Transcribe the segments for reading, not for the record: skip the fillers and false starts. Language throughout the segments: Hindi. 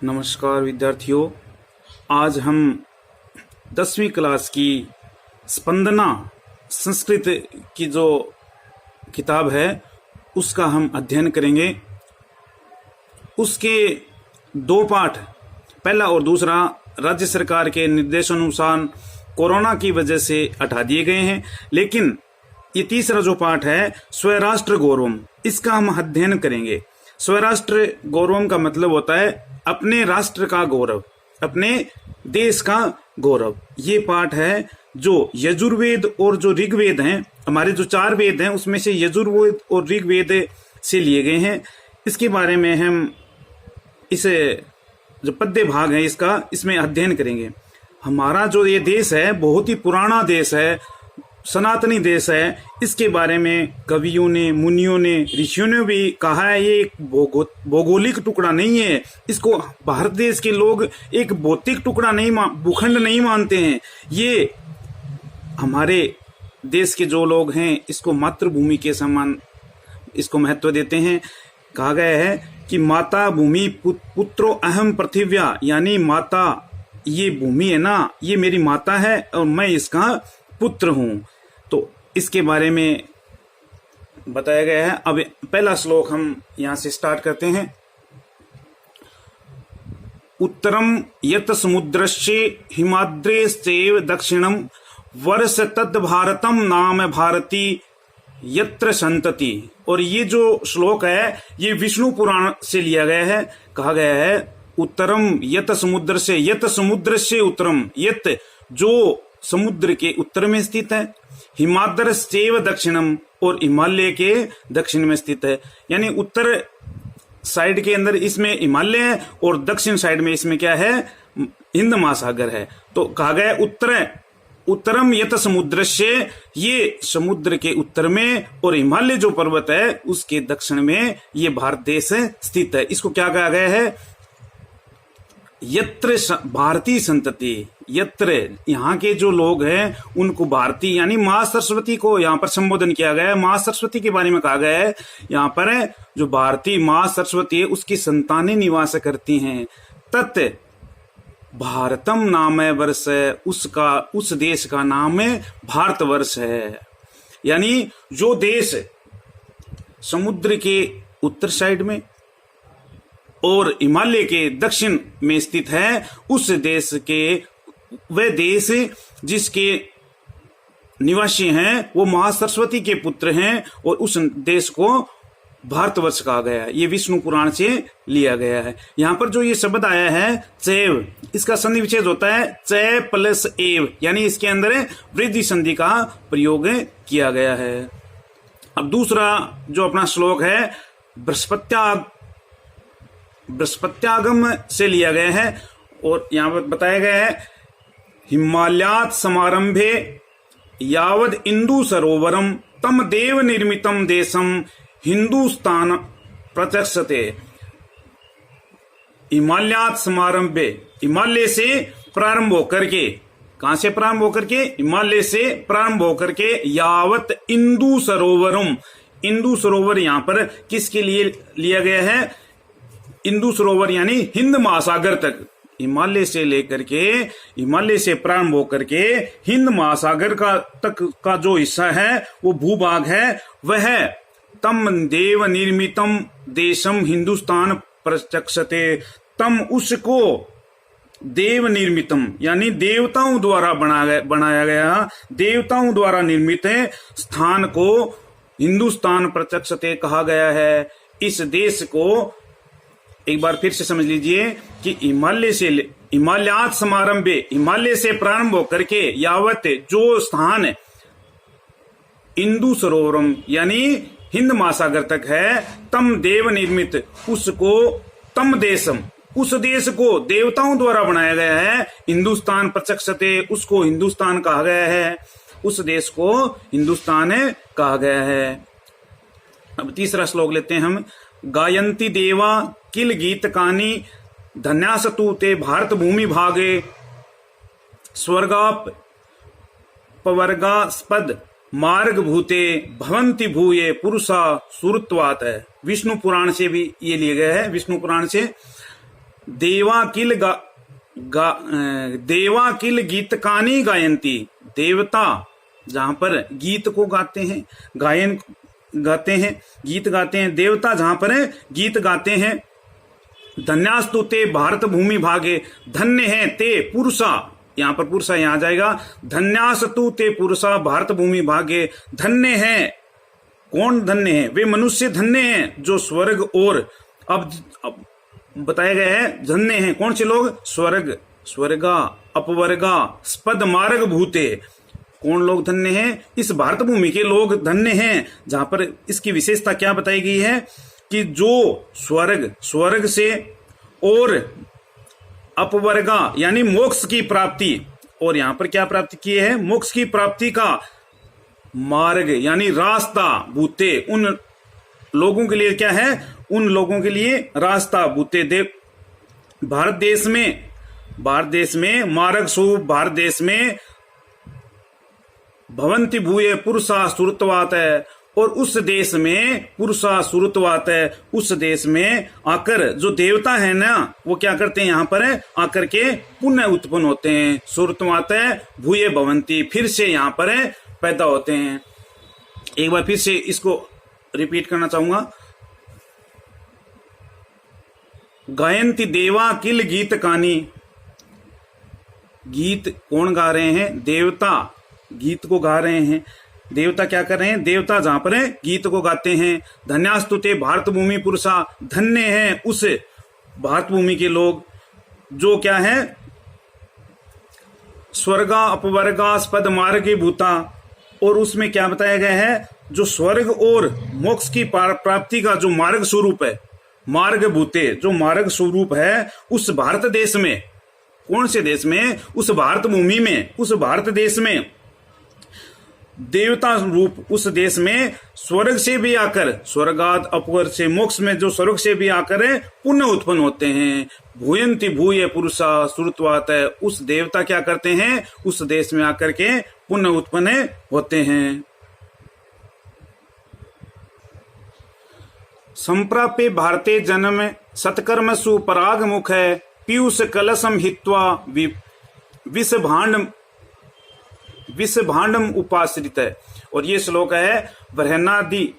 नमस्कार विद्यार्थियों, आज हम 10वीं क्लास की स्पंदना संस्कृत की जो किताब है उसका हम अध्ययन करेंगे। उसके दो पाठ, पहला और दूसरा, राज्य सरकार के निर्देशानुसार कोरोना की वजह से हटा दिए गए हैं, लेकिन ये तीसरा जो पाठ है स्वराष्ट्र गौरवम, इसका हम अध्ययन करेंगे। स्वराष्ट्र गौरवम का मतलब होता है अपने राष्ट्र का गौरव, अपने देश का गौरव। ये पाठ है जो यजुर्वेद और जो ऋग्वेद हैं, हमारे जो 4 वेद हैं उसमें से यजुर्वेद और ऋग्वेद से लिए गए हैं। इसके बारे में हम इसे जो पद्य भाग है इसमें अध्ययन करेंगे। हमारा जो ये देश है बहुत ही पुराना देश है, सनातनी देश है। इसके बारे में कवियों ने, मुनियों ने, ऋषियों ने भी कहा है, ये एक भौगोलिक टुकड़ा नहीं है। इसको भारत देश के लोग एक भौतिक टुकड़ा नहीं, भूखंड नहीं मानते हैं। ये हमारे देश के जो लोग हैं इसको मातृभूमि के समान इसको महत्व देते हैं। कहा गया है कि माता भूमि पुत्रो अहम पृथिव्या, यानी माता, ये भूमि है ना, ये मेरी माता है और मैं इसका पुत्र हूं। तो इसके बारे में बताया गया है। अब पहला श्लोक हम यहां से स्टार्ट करते हैं। उत्तरम यत समुद्रस्य हिमाद्रेश्चैव दक्षिणम वर्ष तद भारतम नाम भारती यत्र संतति। और ये जो श्लोक है ये विष्णु पुराण से लिया गया है। कहा गया है उत्तरम यत समुद्र से, यत समुद्र से उत्तरम, यत जो समुद्र के उत्तर में स्थित है, हिमाद्रश्चैव दक्षिणम, और हिमालय के दक्षिण में स्थित है। यानी उत्तर साइड के अंदर इसमें हिमालय है और दक्षिण साइड में इसमें क्या है, हिंद महासागर है। तो कहा गया उत्तरम यत समुद्र से, ये समुद्र के उत्तर में, और हिमालय जो पर्वत है उसके दक्षिण में ये भारत देश स्थित है। इसको क्या कहा गया है, यत्र भारती संतति। यत्र, यहाँ के जो लोग हैं उनको भारती यानी माँ सरस्वती को यहाँ पर संबोधन किया गया है। माँ सरस्वती के बारे में कहा गया है यहाँ पर जो भारती माँ सरस्वती है उसकी संतानें निवास करती हैं। तत् भारतम नाम है वर्ष, उसका, उस देश का नाम है भारतवर्ष है। यानी जो देश समुद्र के उत्तर साइड में और हिमालय के दक्षिण में स्थित है, उस देश के, वह देश जिसके निवासी हैं वो महासरस्वती के पुत्र हैं और उस देश को भारतवर्ष कहा गया है। ये विष्णु पुराण से लिया गया है। यहाँ पर जो ये शब्द आया है चैव, इसका संधि विच्छेद होता है चै प्लस एव, यानी इसके अंदर वृद्धि संधि का प्रयोग किया गया है। अब दूसरा जो अपना श्लोक है बृहस्पत्यागम से लिया गया है और यहाँ पर बताया गया है हिमालयात् समारंभे यावद इंदु सरोवरम तम देव निर्मितम देशम हिंदुस्तान प्रचक्षते। हिमालयात् समारंभे, हिमालय से प्रारंभ होकर के, कहां से प्रारंभ होकर के, हिमालय से प्रारंभ होकर के, यावत इंदु सरोवरम, इंदु सरोवर यहाँ पर किसके लिए लिया गया है, इंदु सरोवर यानी हिंद महासागर तक, हिमालय से लेकर के, हिमालय से प्रारंभ होकर के हिंद महासागर का तक का जो हिस्सा है वो भूभाग है, वह तम देव निर्मितम देशम हिंदुस्तान प्रचक्षते। तम, उसको, देव निर्मितम यानी देवताओं द्वारा बनाया गया, देवताओं द्वारा निर्मित स्थान को हिंदुस्तान प्रचक्षते कहा गया है। इस देश को एक बार फिर से समझ लीजिए कि हिमालयात् समारंभे, हिमालय से प्रारंभ होकर के, यावत, जो स्थान इंदु सरोवरम यानी हिंद महासागर तक है, तम देव निर्मित, उसको, तम देशम, उस देश को देवताओं द्वारा बनाया गया है, हिंदुस्तान प्रचक्षते, उसको हिंदुस्तान कहा गया है, उस देश को हिंदुस्तान कहा गया है। अब तीसरा श्लोक लेते हैं हम। गायन्ति देवा किल गीतकानि धन्यासतु ते भारत भूमि भागे स्वर्गाप पवर्गास्पद मार्ग भूते भवंति भूये पुरुषा सुरत्वात है। विष्णु पुराण से भी ये लिए गए हैं, विष्णु पुराण से। देवा किल गीतकानी गायंती। देवता जहां पर गीत को गाते हैं, गायन गाते हैं, गीत गाते हैं, देवता जहां पर गीत गाते हैं। धन्यास्तु ते भारत भूमि भागे, धन्य है ते पुरुषा, यहां पर पुरुषा यहां आ जाएगा। धन्यास्तु ते पुरुषा भारत भूमि भागे, धन्य है, कौन धन्य है? वे मनुष्य धन्य हैं जो स्वर्ग और अब बताया गया है धन्य हैं कौन से लोग? स्वर्ग, स्वर्गा, अपवर्गा, स्पद मार्ग भूते, कौन लोग धन्य हैं? इस भारत भूमि के लोग धन्य हैं। जहां पर इसकी विशेषता क्या बताई गई है कि जो स्वर्ग से और अपवर्गा यानी मोक्ष की प्राप्ति, और यहां पर क्या प्राप्ति की है? मोक्ष की प्राप्ति का मार्ग यानी रास्ता भूते, उन लोगों के लिए क्या है? उन लोगों के लिए रास्ता भूते। भारत देश में मार्ग स्वरूप भारत देश में भवंती भूये पुरुषा सुरतवात है, और उस देश में पुरुषा सुरतवात है, उस देश में आकर जो देवता है ना वो क्या करते हैं? यहाँ पर आकर के पुण्य उत्पन्न होते हैं। सुरतवात है भूये भवंती, फिर से यहाँ पर पैदा होते हैं। एक बार फिर से इसको रिपीट करना चाहूंगा। गायंती देवा किल गीत कानी, गीत कौन गा रहे हैं? देवता गीत को गा रहे हैं। देवता क्या कर रहे हैं? देवता जहां पर है गीत को गाते हैं। धन्यास्तुते भारत भूमि पुरुषा, धन्य है उस भारत भूमि के लोग जो क्या है? स्वर्गा, अपवर्गा, स्पद मार्ग भूता, और उसमें क्या बताया गया है? जो स्वर्ग और मोक्ष की प्राप्ति का जो मार्ग स्वरूप है, मार्ग भूते, जो मार्ग स्वरूप है उस भारत देश में, कौन से देश में? उस भारत भूमि में, उस भारत देश में देवता रूप उस देश में स्वर्ग से भी आकर, स्वर्गाद अपवर्ग से, मोक्ष में जो स्वर्ग से भी आकर पुण्य उत्पन्न होते हैं। भूयंती भूय पुरुषा सुरत्वात है, उस देवता क्या करते हैं? उस देश में आकर के पुण्य उत्पन्न होते हैं। संप्राप्य भारते जन्म सत्कर्म सुपराग मुख है, पीयूष कलशम हित्वा विष भांडम उपाश्रित है। और ये श्लोक है बृहन्नादि,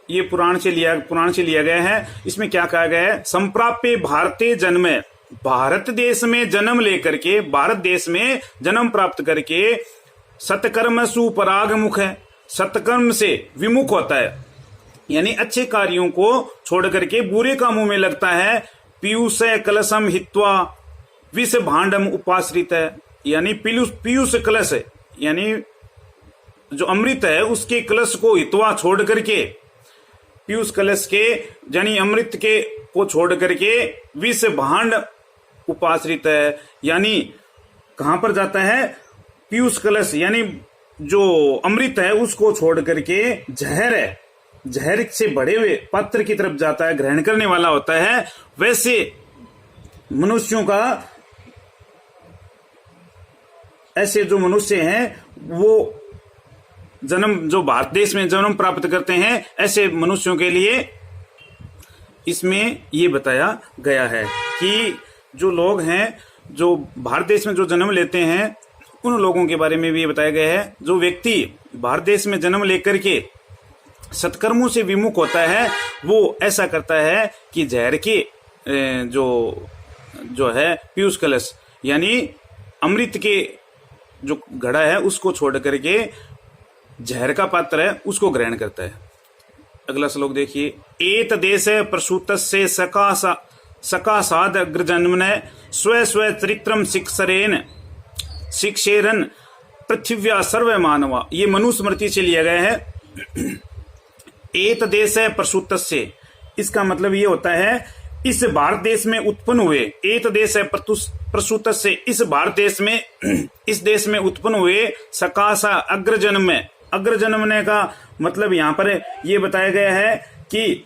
ये पुराण से लिया गया है। इसमें क्या कहा गया है? संप्राप्य भारते जन्म, भारत देश में जन्म लेकर के, भारत देश में जन्म प्राप्त करके, सत्कर्म सुपराग मुख है, सत्कर्म से विमुख होता है यानी अच्छे कार्यों को छोड़ करके बुरे कामों में लगता है। पीयूष कलशम हित्वा विष भांडम उपाश्रित है, यानी पीयूष कलश यानी जो अमृत है उसके कलश को हित्वा छोड़ करके, पीयूष कलश के यानी अमृत के को छोड़ करके विष भांड उपाश्रित है, यानी कहां पर जाता है? पीयूष कलश यानी जो अमृत है उसको छोड़ करके जहर से भरे हुए पात्र की तरफ जाता है, ग्रहण करने वाला होता है। वैसे मनुष्यों का, ऐसे जो मनुष्य हैं वो जो भारत देश में जन्म प्राप्त करते हैं, ऐसे मनुष्यों के लिए इसमें ये बताया गया है कि जो लोग हैं जो भारत देश में जो जन्म लेते हैं उन लोगों के बारे में भी बताया गया है। जो व्यक्ति भारत देश में जन्म लेकर के सत्कर्मों से विमुख होता है वो ऐसा करता है कि जहर के जो है पीयूष कलश यानी अमृत के जो घड़ा है उसको छोड़ करके जहर का पात्र है उसको ग्रहण करता है। अगला श्लोक देखिए। एत देश प्रसूत से सकाशाद अग्रजन्मने स्व स्व चरित्रम शिक्षेरन पृथिव्या सर्व मानवा। ये मनुस्मृति से लिया गया है। एत देश प्रसूत से, इसका मतलब ये होता है इस भारत देश में उत्पन्न हुए। एत देश प्रसूत से, इस भारत देश में, इस देश में उत्पन्न हुए। सकाशा अग्रजन्म में, अग्रजन्मने का मतलब यहाँ पर ये बताया गया है कि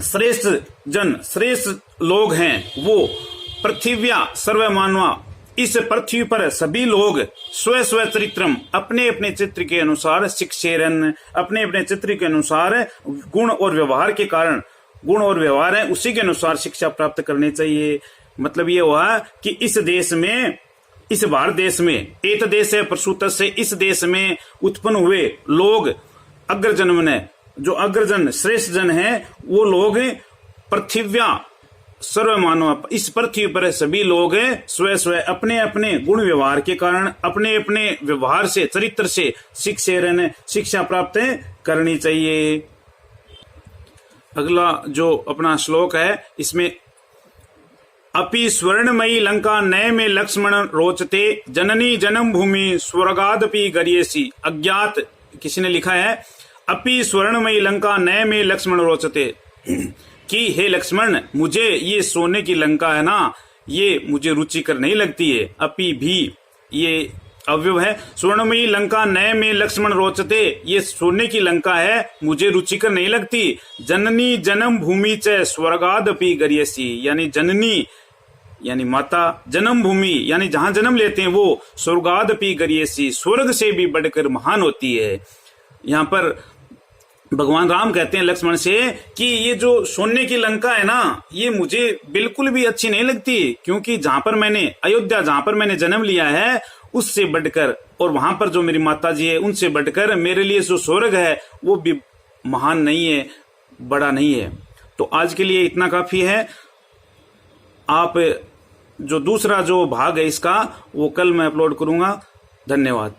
श्रेष्ठ जन, श्रेष्ठ लोग हैं वो। पृथिव्या सर्वमानवा, इस पृथ्वी पर सभी लोग स्व स्व चरित्रम, अपने अपने चित्र के अनुसार, शिक्षेरन, अपने अपने चित्र के अनुसार गुण और व्यवहार के कारण गुण और व्यवहार है उसी के अनुसार शिक्षा प्राप्त करनी चाहिए। मतलब ये हुआ कि इस देश में, इस भारत देश में, एत देश है प्रसूत से, इस देश में उत्पन्न हुए लोग अग्रजन ने, जो अग्रजन श्रेष्ठ जन है वो लोग पृथिव्या सर्वमानव, इस पृथ्वी पर सभी लोग स्वयं स्वयं अपने अपने गुण व्यवहार के कारण, अपने अपने व्यवहार से, चरित्र से शिक्षा प्राप्त करनी चाहिए। अगला जो अपना श्लोक है इसमें अपि स्वर्णमयी लंका नय में लक्ष्मण रोचते, जननी जन्म भूमि स्वर्गादपि गरियसी। अज्ञात किसी ने लिखा है अपि स्वर्णमयी लंका नय में लक्ष्मण रोचते, कि हे लक्ष्मण मुझे ये सोने की लंका है ना, ये मुझे रुचिकर नहीं लगती है। अपि भी ये अवयव है, स्वर्णमयी लंका नय में लक्ष्मण रोचते, ये सोने की लंका है मुझे रुचिकर नहीं लगती। जननी जन्म भूमि च स्वर्गादपि गरियसी, यानी जननी यानी माता, जन्म भूमि यानी जहां जन्म लेते हैं वो स्वर्गादपि गरियसी, स्वर्ग से भी बढ़कर महान होती है। यहाँ पर भगवान राम कहते हैं लक्ष्मण से कि ये जो सोने की लंका है ना, ये मुझे बिल्कुल भी अच्छी नहीं लगती, क्योंकि जहां पर मैंने अयोध्या, जहां पर मैंने जन्म लिया है उससे बढ़कर, और वहां पर जो मेरी माता जी है उनसे बढ़कर मेरे लिए जो स्वर्ग है वो भी महान नहीं है, बड़ा नहीं है। तो आज के लिए इतना काफी है। आप जो दूसरा जो भाग है इसका वो कल मैं अपलोड करूंगा। धन्यवाद।